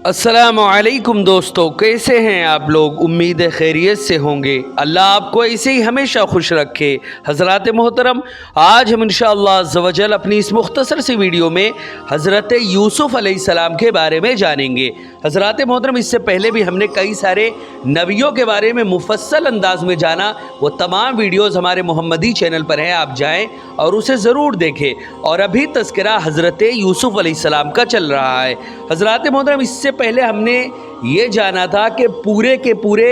अस्सलामु अलैकुम दोस्तों, कैसे हैं आप लोग। उम्मीद है खैरियत से होंगे। अल्लाह आपको ऐसे ही हमेशा खुश रखे। हज़रात मोहतरम, आज हम इंशाअल्लाह अज़्ज़ व जल अपनी इस मुख्तसर सी वीडियो में हज़रत यूसुफ़ अलैहिस्सलाम के बारे में जानेंगे। हज़रात मोहतरम, इससे पहले भी हमने कई सारे नबियों के बारे में मुफस्सल अंदाज में जाना। वो तमाम वीडियोज़ हमारे मोहम्मदी चैनल पर हैं, आप जाएँ और उसे ज़रूर देखें। और अभी तज़किरा हज़रत यूसुफ़ अलैहिस्सलाम का चल रहा है। हज़रात मोहतरम, इससे पहले हमने ये जाना था कि पूरे के पूरे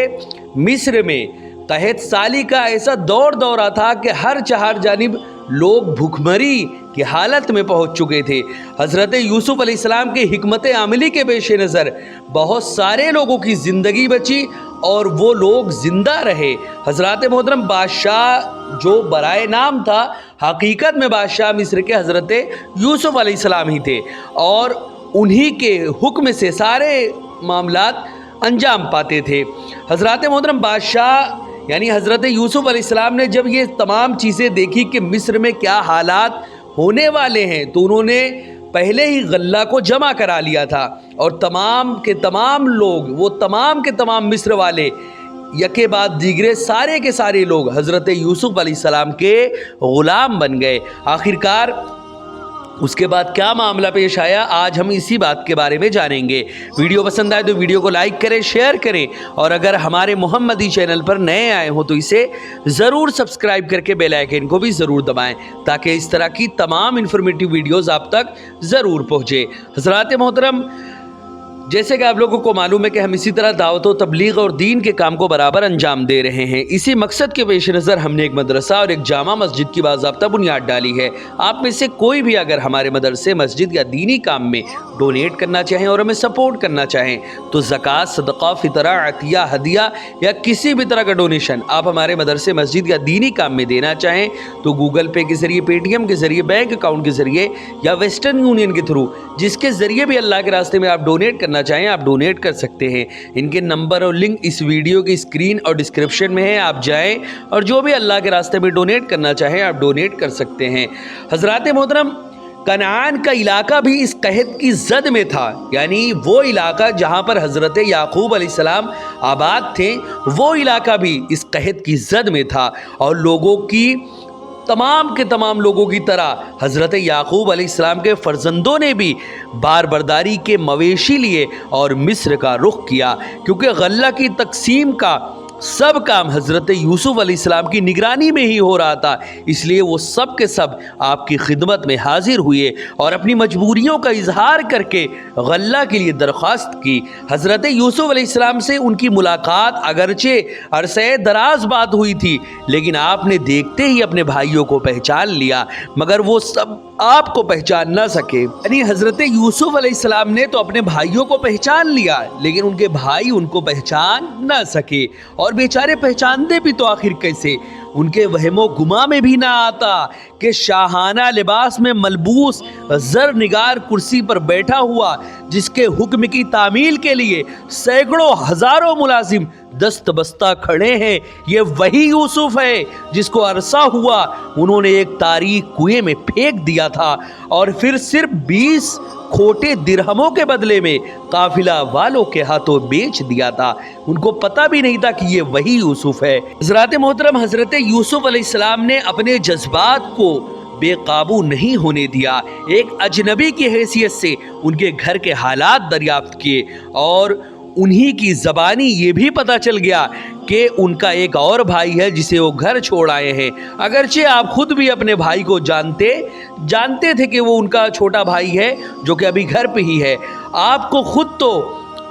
मिस्र में कहत साली का ऐसा दौर दौरा था कि हर चार जानिब लोग भूखमरी की हालत में पहुंच चुके थे। हज़रत यूसुफ़ अलैहिस्सलाम के हिकमत आमली के पेश नज़र बहुत सारे लोगों की ज़िंदगी बची और वो लोग ज़िंदा रहे। हज़रात मोहतरम, बादशाह जो बराए नाम था, हकीकत में बादशाह मिस्र के हज़रत यूसुफ़ अलैहिस्सलाम ही थे और उन्हीं के हुक्म से सारे मामलात अंजाम पाते थे। हज़रात मोहतरम, बादशाह यानी हज़रत यूसुफ़ अलैहिस्सलाम ने जब ये तमाम चीज़ें देखी कि मिस्र में क्या हालात होने वाले हैं, तो उन्होंने पहले ही गल्ला को जमा करा लिया था और तमाम के तमाम लोग, वो तमाम के तमाम मिस्र वाले यके बाद दीगरे सारे के सारे लोग हज़रत यूसुफ़ अलैहिस्सलाम के ग़ुलाम बन गए। आखिरकार उसके बाद क्या मामला पेश आया, आज हम इसी बात के बारे में जानेंगे। वीडियो पसंद आए तो वीडियो को लाइक करें, शेयर करें और अगर हमारे मोहम्मदी चैनल पर नए आए हो तो इसे ज़रूर सब्सक्राइब करके बेल आइकन को भी ज़रूर दबाएं ताकि इस तरह की तमाम इन्फॉर्मेटिव वीडियोज़ आप तक ज़रूर पहुँचे। हज़रात मोहतरम, जैसे कि आप लोगों को मालूम है कि हम इसी तरह दावत व तबलीग और दीन के काम को बराबर अंजाम दे रहे हैं। इसी मकसद के पेश नज़र हमने एक मदरसा और एक जामा मस्जिद की बाज़ाब्ता बुनियाद डाली है। आप में से कोई भी अगर हमारे मदरसे, मस्जिद या दीनी काम में डोनेट करना चाहें और हमें सपोर्ट करना चाहें तो ज़कात, सदक़ा, फ़ितरा, अतिया, हदिया या किसी भी तरह का डोनेशन आप हमारे मदरसे, मस्जिद या दीनी काम में देना चाहें तो गूगल पे के ज़रिए, पेटीएम के ज़रिए, बैंक अकाउंट के ज़रिए या वेस्टर्न यूनियन के थ्रू, जिसके ज़रिए भी अल्लाह के रास्ते में आप डोनेट करना चाहें आप डोनेट कर सकते हैं। इनके नंबर और लिंक इस वीडियो की स्क्रीन और डिस्क्रिप्शन में है, आप जाएं और जो भी अल्लाह के रास्ते में डोनेट करना चाहें आप डोनेट कर सकते हैं। हज़रात मोहतरम, कनान का इलाका भी इस कहत की जद में था, यानी वो इलाका जहाँ पर हज़रत याकूब अलैहिस्सलाम आबाद थे, वो इलाका भी इस कहत की जद में था और लोगों की तमाम के तमाम लोगों की तरह हज़रत याकूब अलैहिस्सलाम के फ़र्जंदों ने भी बार बरदारी के मवेशी लिए और मिस्र का रुख किया, क्योंकि गल्ला की तकसीम का सब काम हज़रत यूसुफ़ अलैहिस्सलाम की निगरानी में ही हो रहा था। इसलिए वो सब के सब आपकी खिदमत में हाजिर हुए और अपनी मजबूरियों का इजहार करके गल्ला के लिए दरख्वास्त की। हज़रत यूसुफ़ अलैहिस्सलाम से उनकी मुलाकात अगरचे अरसे दराज बात हुई थी, लेकिन आपने देखते ही अपने भाइयों को पहचान लिया, मगर वो सब आपको पहचान ना सके। यानी हज़रत यूसुफ़ अलैहिस्सलाम ने तो अपने भाइयों को पहचान लिया, लेकिन उनके भाई उनको पहचान ना सके। और बेचारे पहचानते भी तो आखिर कैसे, उनके वहमो गुमा में भी ना आता कि शाहाना लिबास में मलबूस ज़र निगार कुर्सी पर बैठा हुआ, जिसके हुक्म की तामील के लिए सैकड़ों हज़ारों मुलाजिम दस्त बस्ता खड़े हैं, ये वही यूसुफ है जिसको अरसा हुआ उन्होंने एक तारीख कुएं में फेंक दिया था और फिर सिर्फ 20 खोटे दिरहमों के बदले में काफिला वालों के हाथों बेच दिया था। उनको पता भी नहीं था कि ये वही यूसुफ है। हज़रात मोहतरम, हज़रत यूसुफ अलैहिस्सलाम ने अपने जज्बात को बेकाबू नहीं होने दिया। एक अजनबी की हैसियत से उनके घर के हालात दरियाफ्त किए और उन्हीं की ज़बानी ये भी पता चल गया कि उनका एक और भाई है जिसे वो घर छोड़ आए हैं। अगरचे आप खुद भी अपने भाई को जानते थे कि वो उनका छोटा भाई है जो कि अभी घर पे ही है। आपको खुद तो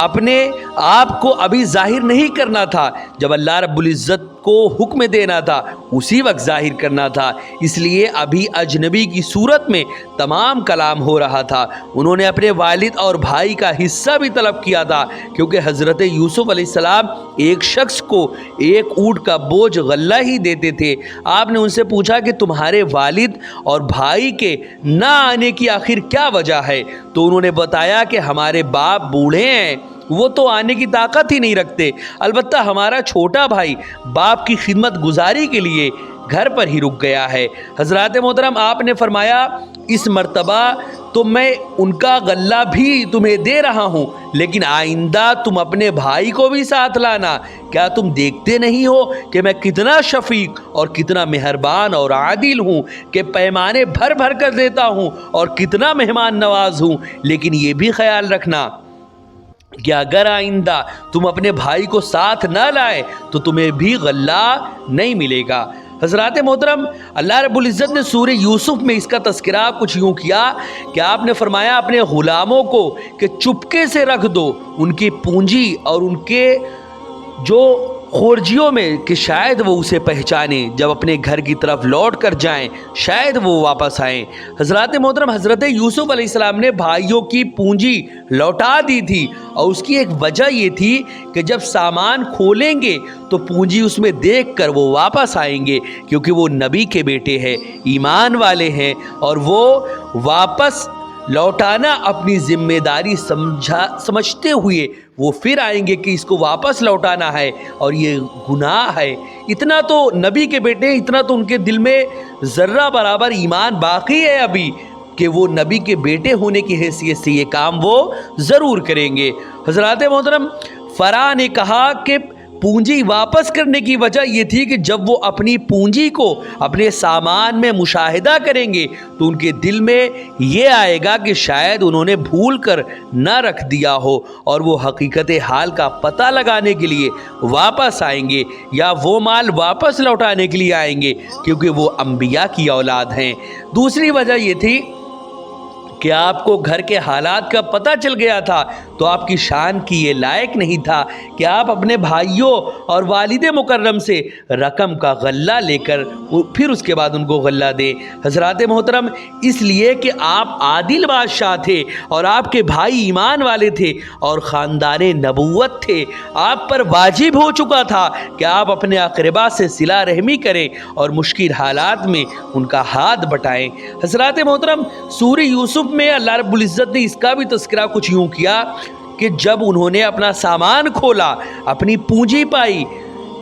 अपने आप को अभी जाहिर नहीं करना था, जब अल्लाह रब्बुल इज़्ज़त को हुक्म देना था उसी वक्त जाहिर करना था। इसलिए अभी अजनबी की सूरत में तमाम कलाम हो रहा था। उन्होंने अपने वालिद और भाई का हिस्सा भी तलब किया था, क्योंकि हज़रत यूसुफ़ अलैहिस्सलाम एक शख्स को एक ऊँट का बोझ गल्ला ही देते थे। आपने उनसे पूछा कि तुम्हारे वालिद और भाई के ना आने की आखिर क्या वजह है, तो उन्होंने बताया कि हमारे बाप बूढ़े हैं, वो तो आने की ताकत ही नहीं रखते। अलबत्ता हमारा छोटा भाई बाप की खिदमत गुजारी के लिए घर पर ही रुक गया है। हज़रात मोहतरम, आपने फरमाया इस मर्तबा तो मैं उनका गल्ला भी तुम्हें दे रहा हूँ, लेकिन आइंदा तुम अपने भाई को भी साथ लाना। क्या तुम देखते नहीं हो कि मैं कितना शफीक और कितना मेहरबान और आदिल हूँ, कि पैमाने भर भर कर देता हूँ और कितना मेहमान नवाज हूँ। लेकिन ये भी ख्याल रखना कि अगर आइंदा तुम अपने भाई को साथ न लाए तो तुम्हें भी गल्ला नहीं मिलेगा। हज़रात मोहतरम, अल्लाह रब्बुल इज़्ज़त ने सूरह यूसुफ में इसका तज़किरा कुछ यूँ किया कि आपने फरमाया अपने ग़ुलामों को कि चुपके से रख दो उनकी पूंजी और उनके जो खोरजियों में, कि शायद वो उसे पहचाने, जब अपने घर की तरफ लौट कर जाएं शायद वो वापस आएँ। हज़रात मोहतरम, हज़रत यूसुफ अलैहिस्सलाम ने भाइयों की पूंजी लौटा दी थी और उसकी एक वजह ये थी कि जब सामान खोलेंगे तो पूंजी उसमें देखकर वो वापस आएंगे, क्योंकि वो नबी के बेटे हैं, ईमान वाले हैं, और वो वापस लौटाना अपनी जिम्मेदारी समझते हुए वो फिर आएंगे कि इसको वापस लौटाना है और ये गुनाह है। इतना तो नबी के बेटे, इतना तो उनके दिल में ज़र्रा बराबर ईमान बाकी है अभी, कि वो नबी के बेटे होने की हैसियत से ये काम वो ज़रूर करेंगे। हज़रात मोहतरम, फ़रा ने कहा कि पूंजी वापस करने की वजह ये थी कि जब वो अपनी पूंजी को अपने सामान में मुशाहिदा करेंगे तो उनके दिल में ये आएगा कि शायद उन्होंने भूल कर न रख दिया हो, और वो हकीकत हाल का पता लगाने के लिए वापस आएंगे या वो माल वापस लौटाने के लिए आएंगे, क्योंकि वो अंबिया की औलाद हैं। दूसरी वजह ये थी कि आपको घर के हालात का पता चल गया था तो आपकी शान की ये लायक नहीं था कि आप अपने भाइयों और वालिद मुकर्रम से रकम का गल्ला लेकर फिर उसके बाद उनको गल्ला दें। हज़रात मोहतरम, इसलिए कि आप आदिल बादशाह थे और आपके भाई ईमान वाले थे और ख़ानदाने नबूवत थे। आप पर वाजिब हो चुका था कि आप अपने अक़रबा से सिला रहमी करें और मुश्किल हालात में उनका हाथ बटाएं। हज़रात मोहतरम, सूरह यूसुफ में अल्लाह रब्बुल इज़्ज़त ने इसका भी तज़किरा कुछ यूँ किया कि जब उन्होंने अपना सामान खोला, अपनी पूंजी पाई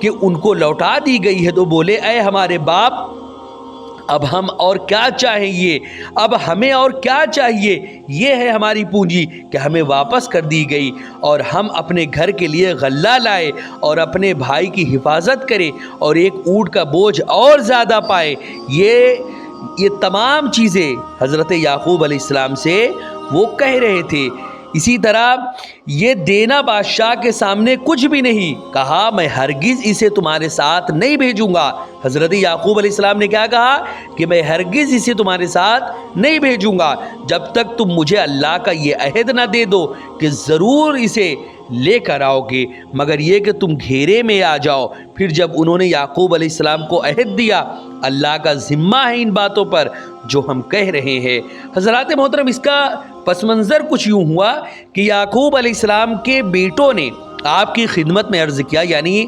कि उनको लौटा दी गई है, तो बोले, ऐ हमारे बाप, अब हम और क्या चाहिए, अब हमें और क्या चाहिए, ये है हमारी पूंजी कि हमें वापस कर दी गई और हम अपने घर के लिए गल्ला लाए और अपने भाई की हिफाजत करें और एक ऊँट का बोझ और ज़्यादा पाए। ये तमाम चीज़ें हज़रत याकूब अलैहिस्सलाम से वो कह रहे थे। इसी तरह ये देना बादशाह के सामने कुछ भी नहीं, कहा मैं हरगिज़ इसे तुम्हारे साथ नहीं भेजूंगा। हज़रत याकूब अलैहिस्सलाम ने क्या कहा कि मैं हरगिज़ इसे तुम्हारे साथ नहीं भेजूंगा जब तक तुम मुझे अल्लाह का ये अहद ना दे दो कि ज़रूर इसे लेकर आओगे, मगर ये कि तुम घेरे में आ जाओ। फिर जब उन्होंने याकूब अलैहिस्सलाम को अहद दिया, अल्लाह का ज़िम्मा है इन बातों पर जो हम कह रहे हैं। हज़रात मोहतरम, इसका पस मंज़र कुछ यूँ हुआ कि याकूब अलैहिस्सलाम के बेटों ने आपकी खिदमत में अर्ज़ किया, यानी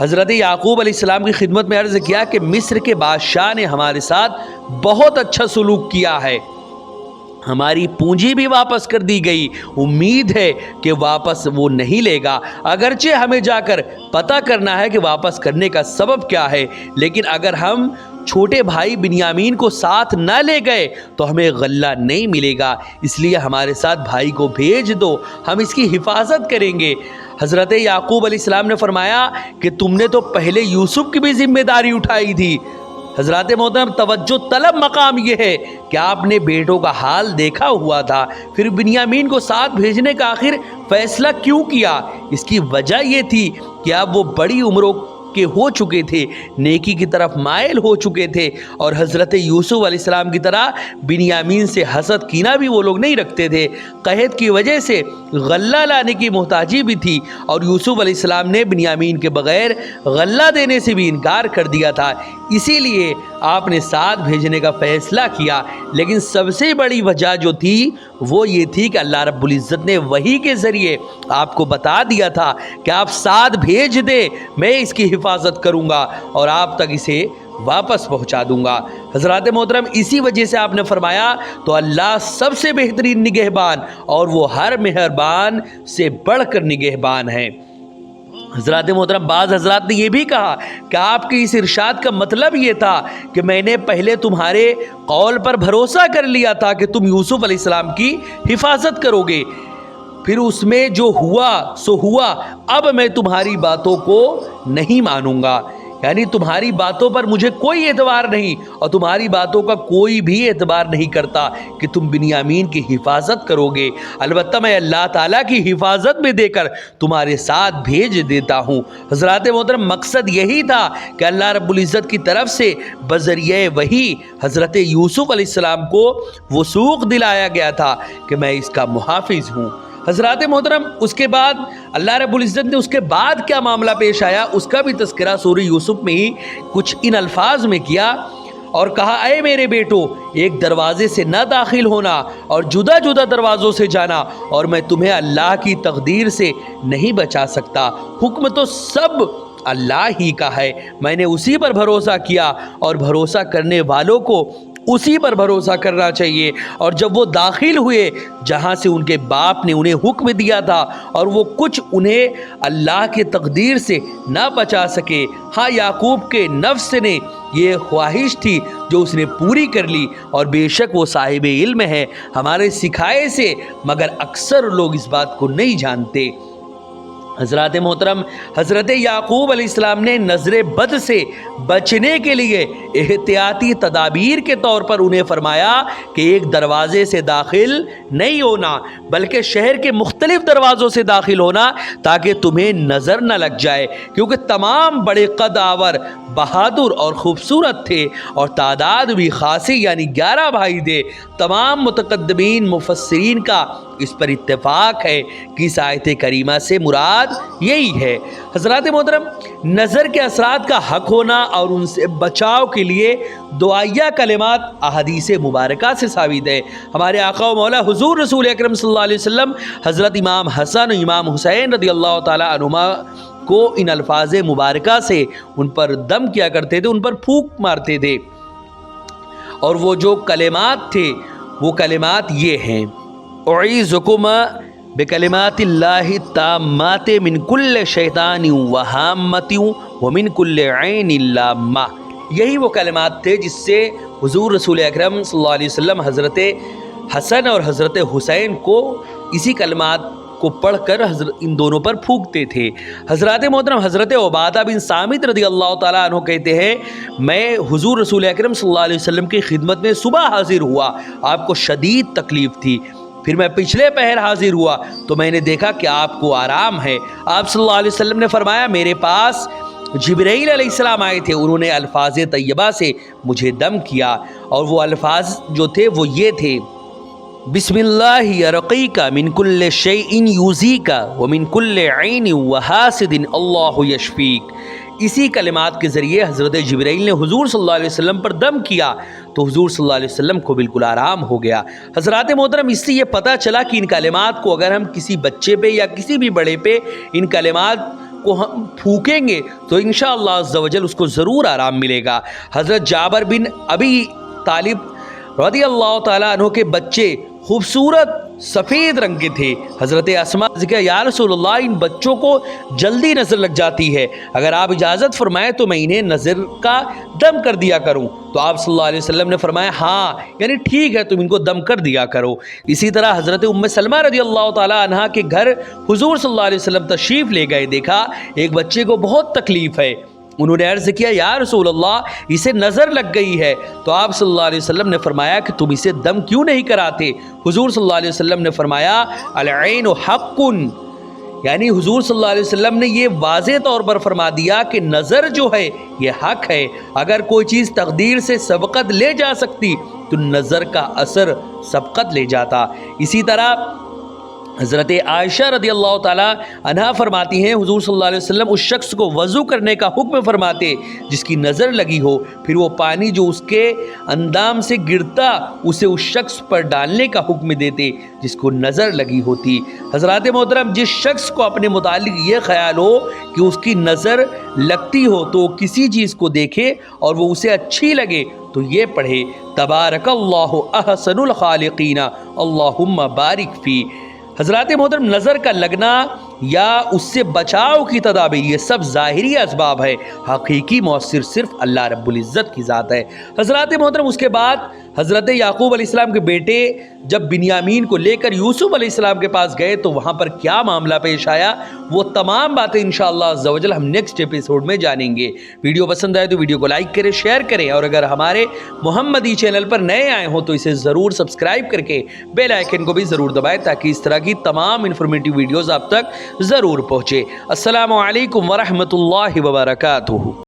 हज़रत याकूब अलैहिस्सलाम की खिदमत में अर्ज़ किया कि मिस्र के बादशाह ने हमारे साथ बहुत अच्छा सलूक किया है, हमारी पूंजी भी वापस कर दी गई, उम्मीद है कि वापस वो नहीं लेगा, अगरचे हमें जाकर पता करना है कि वापस करने का सबब क्या है, लेकिन अगर हम छोटे भाई बिन्यामीन को साथ न ले गए तो हमें गल्ला नहीं मिलेगा, इसलिए हमारे साथ भाई को भेज दो, हम इसकी हिफाजत करेंगे। हज़रत याकूब अलैहिस्सलाम ने फरमाया कि तुमने तो पहले यूसुफ की भी जिम्मेदारी उठाई थी। हज़रात मोहतरम, तवज्जो तलब मकाम ये है कि आपने बेटों का हाल देखा हुआ था, फिर बिन्यामीन को साथ भेजने का आखिर फ़ैसला क्यों किया? इसकी वजह ये थी कि अब वो बड़ी उम्रों के हो चुके थे, नेकी की तरफ मायल हो चुके थे और हज़रत यूसुफ अलैहिस्सलाम की तरह बिन्यामीन से हसद कीना भी वो लोग नहीं रखते थे। कहत की वजह से गल्ला लाने की मोहताजी भी थी और यूसुफ अलैहिस्सलाम ने बिन्यामीन के बग़ैर गल्ला देने से भी इनकार कर दिया था, इसीलिए आपने साथ भेजने का फ़ैसला किया। लेकिन सबसे बड़ी वजह जो थी वो ये थी कि अल्लाह रब्बुल इज़्ज़त ने वही के ज़रिए आपको बता दिया था कि आप साथ भेज दे, मैं इसकी हिफाजत करूँगा और आप तक इसे वापस पहुँचा दूँगा। हज़रात मोहतरम, इसी वजह से आपने फरमाया तो अल्लाह सबसे बेहतरीन निगहबान और वो हर मेहरबान से बढ़कर निगहबान है। حضرات محترم بعض حضرات نے یہ بھی کہا کہ آپ کی اس ارشاد کا مطلب یہ تھا کہ میں نے پہلے تمہارے قول پر بھروسہ کر لیا تھا کہ تم یوسف علیہ السلام کی حفاظت کرو گے، پھر اس میں جو ہوا سو ہوا، اب میں تمہاری باتوں کو نہیں مانوں گا، یعنی تمہاری باتوں پر مجھے کوئی اعتبار نہیں، اور تمہاری باتوں کا کوئی بھی اعتبار نہیں کرتا کہ تم بنیامین کی حفاظت کرو گے، البتہ میں اللہ تعالیٰ کی حفاظت میں دے کر تمہارے ساتھ بھیج دیتا ہوں۔ حضرات محترم مقصد یہی تھا کہ اللہ رب العزت کی طرف سے بذریعہ وحی حضرت یوسف علیہ السلام کو وثوق دلایا گیا تھا کہ میں اس کا محافظ ہوں۔ حضرات محترم اس کے بعد اللہ رب العزت نے اس کے بعد کیا معاملہ پیش آیا اس کا بھی تذکرہ سورہ یوسف میں ہی کچھ ان الفاظ میں کیا، اور کہا اے میرے بیٹو ایک دروازے سے نہ داخل ہونا اور جدا جدا دروازوں سے جانا، اور میں تمہیں اللہ کی تقدیر سے نہیں بچا سکتا، حکم تو سب اللہ ہی کا ہے، میں نے اسی پر بھروسہ کیا اور بھروسہ کرنے والوں کو اسی پر بھروسہ کرنا چاہیے۔ اور جب وہ داخل ہوئے جہاں سے ان کے باپ نے انہیں حکم دیا تھا اور وہ کچھ انہیں اللہ کے تقدیر سے نہ بچا سکے، ہاں یعقوب کے نفس نے یہ خواہش تھی جو اس نے پوری کر لی، اور بے شک وہ صاحب علم ہے ہمارے سکھائے سے، مگر اکثر لوگ اس بات کو نہیں جانتے۔ حضرات محترم حضرت یعقوب علیہ السلام نے نظر بد سے بچنے کے لیے احتیاطی تدابیر کے طور پر انہیں فرمایا کہ ایک دروازے سے داخل نہیں ہونا بلکہ شہر کے مختلف دروازوں سے داخل ہونا تاکہ تمہیں نظر نہ لگ جائے، کیونکہ تمام بڑے قد آور، بہادر اور خوبصورت تھے، اور تعداد بھی خاصی یعنی 11 بھائی تھے۔ تمام متقدمین مفسرین کا اس پر اتفاق ہے کہ اس آیت کریمہ سے مراد یہی ہے۔ حضرات محترم نظر کے اثرات کا حق ہونا اور ان سے بچاؤ کے لیے دعائیہ کلمات احادیث مبارکہ سے ثابت ہے۔ ہمارے آقا و مولا حضور رسول اکرم صلی اللہ علیہ وسلم حضرت امام حسن و امام حسین رضی اللہ تعالی عنہما کو ان الفاظ مبارکہ سے ان پر دم کیا کرتے تھے، ان پر پھونک مارتے تھے، اور وہ جو کلمات تھے وہ کلمات یہ ہیں: اعیذکم بکلمات اللہ التامات من کل شیطان وہامۃ ومن کل عین لامہ۔ یہی وہ کلمات تھے جس سے حضور رسول اکرم صلی اللہ علیہ وسلم حضرت حسن اور حضرت حسین کو اسی کلمات کو پڑھ کر ان دونوں پر پھونکتے تھے۔ حضرات محترم حضرت عبادہ بن صامت رضی اللہ تعالیٰ عنہ کہتے ہیں میں حضور رسول اکرم صلی اللہ علیہ وسلم کی خدمت میں صبح حاضر ہوا، آپ کو شدید تکلیف تھی، پھر میں پچھلے پہر حاضر ہوا تو میں نے دیکھا کہ آپ کو آرام ہے۔ آپ صلی اللہ علیہ وسلم نے فرمایا میرے پاس جبرائیل علیہ السلام آئے تھے، انہوں نے الفاظ طیبہ سے مجھے دم کیا، اور وہ الفاظ جو تھے وہ یہ تھے: بسم اللہ ارقیک من کل شیء یؤذیک ومن کل عین وحاسد اللہ یشفیک۔ اسی کلمات کے ذریعے حضرت جبرائیل نے حضور صلی اللہ علیہ وسلم پر دم کیا تو حضور صلی اللہ علیہ وسلم کو بالکل آرام ہو گیا۔ حضرات محترم اس سے یہ پتہ چلا کہ ان کلمات کو اگر ہم کسی بچے پہ یا کسی بھی بڑے پہ ان کلمات کو ہم پھونکیں گے تو انشاءاللہ عز و جل اس کو ضرور آرام ملے گا۔ حضرت جابر بن ابی طالب رضی اللہ تعالیٰ عنہ کے بچے خوبصورت سفید رنگ کے تھے۔ حضرت اسماء ذکر یا رسول اللہ ان بچوں کو جلدی نظر لگ جاتی ہے، اگر آپ اجازت فرمائیں تو میں انہیں نظر کا دم کر دیا کروں؟ تو آپ صلی اللہ علیہ وسلم نے فرمایا ہاں، یعنی ٹھیک ہے تم ان کو دم کر دیا کرو۔ اسی طرح حضرت ام سلمہ رضی اللہ تعالی عنہا کے گھر حضور صلی اللہ علیہ وسلم تشریف لے گئے، دیکھا ایک بچے کو بہت تکلیف ہے، انہوں نے عرض کیا یا رسول اللہ اسے نظر لگ گئی ہے، تو آپ صلی اللہ علیہ وسلم نے فرمایا کہ تم اسے دم کیوں نہیں کراتے؟ حضور صلی اللہ علیہ وسلم نے فرمایا العین حق، یعنی حضور صلی اللہ علیہ وسلم نے یہ واضح طور پر فرما دیا کہ نظر جو ہے یہ حق ہے، اگر کوئی چیز تقدیر سے سبقت لے جا سکتی تو نظر کا اثر سبقت لے جاتا۔ اسی طرح حضرت عائشہ رضی اللہ تعالیٰ عنہا فرماتی ہیں حضور صلی اللہ علیہ وسلم اس شخص کو وضو کرنے کا حکم فرماتے جس کی نظر لگی ہو، پھر وہ پانی جو اس کے اندام سے گرتا اسے اس شخص پر ڈالنے کا حکم دیتے جس کو نظر لگی ہوتی۔ حضرات محترم جس شخص کو اپنے متعلق یہ خیال ہو کہ اس کی نظر لگتی ہو تو کسی چیز کو دیکھے اور وہ اسے اچھی لگے تو یہ پڑھے تبارک اللہ احسن الخالقین اللہم بارک فی۔ حضرات محترم نظر کا لگنا یا اس سے بچاؤ کی تدابیر، یہ سب ظاہری اسباب ہے، حقیقی مؤثر صرف اللہ رب العزت کی ذات ہے۔ حضرات محترم، اس کے بعد حضرت یعقوب علیہ السلام کے بیٹے جب بنیامین کو لے کر یوسف علیہ السلام کے پاس گئے تو وہاں پر کیا معاملہ پیش آیا، وہ تمام باتیں انشاءاللہ عز و جل ہم نیکسٹ ایپیسوڈ میں جانیں گے۔ ویڈیو پسند آئے تو ویڈیو کو لائک کریں، شیئر کریں، اور اگر ہمارے محمدی چینل پر نئے آئے ہوں تو اسے ضرور سبسکرائب کر کے بیل آئیکن کو بھی ضرور دبائیں تاکہ اس طرح کی تمام انفارمیٹیو ویڈیوز آپ تک ضرور پہنچے۔ السلام علیکم ورحمۃ اللہ وبرکاتہ۔